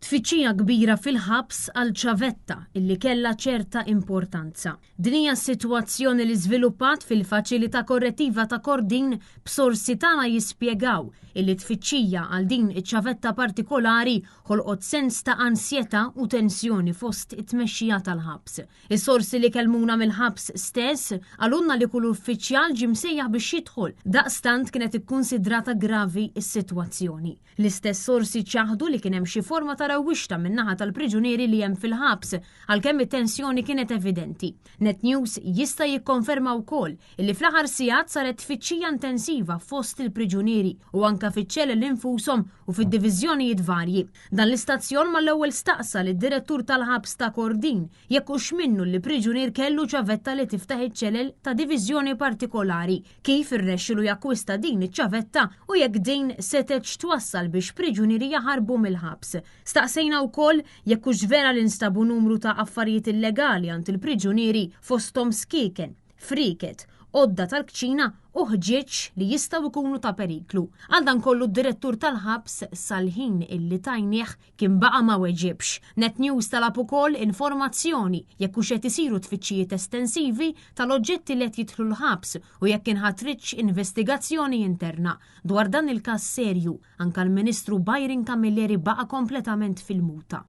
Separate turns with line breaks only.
Tfittxija kbira fil-ħabs għal ċavetta illi kella ċerta importanza. Din hija s-sitwazzjoni li żviluppat fil-faċilità korrettiva ta' Kordin b'sorsi tagħna jispjegaw illi tfittxija għal din iċ-ċavetta partikolari ħolqot sens ta' ansjeta u tensjoni fost it-tmexxija tal-ħabs. Is-sorsi li kellmuna mill-ħabs stess għalunna li kull uffiċjal ġie msejjaħ biex jidħol, daqstant kienet ikkunsidrata gravi s-sitwazzjoni. L-istess sorsi ċaħdu li kien hemm xi forma ta' rawwixta min-naħa tal-priġunieri li hemm fil-ħabs għalkemm it-tensjoni kienet evidenti. Net News jista' jikkonferma wkoll illi fl-aħħar sigħat saret tfittxija intensiva fost il-priġunieri u anke fiċ-ċelel infushom u fid-diviżjonijiet varji. Dan l-istazzjon mal-ewwel staqsa lid-direttur tal-ħabs ta' Kordin jekk hux minnu li priġunier kellu ċavetta li tiftaħ iċ-ċelel ta' diviżjoni partikolari, kif irnexxielu jakkwista din iċ-ċavetta u jekk din setgħetx twassal biex priġunieri jaħarbu mill-ħabs. Staqsejna wkoll jekk hux vera li nstabu numru ta' affarijiet illegali għand il-priġunieri fosthom skieken, friket, odda tal-kċina u ħġieġ li jistgħu jkunu ta' periklu. Għal dan kollu d-direttur tal-ħabs sal-ħin illi tajnieh kien baqa' ma weġibx. Net News talab ukoll informazzjoni jekk hux qed isiru tfittxijiet estensivi tal-oġġetti li qed jidħlu l-ħabs u jekk inħatriġ investigazzjoni interna. Dwar dan il-każ serju anke l-Ministru Byron Camilleri baqa' kompletament fil-muta.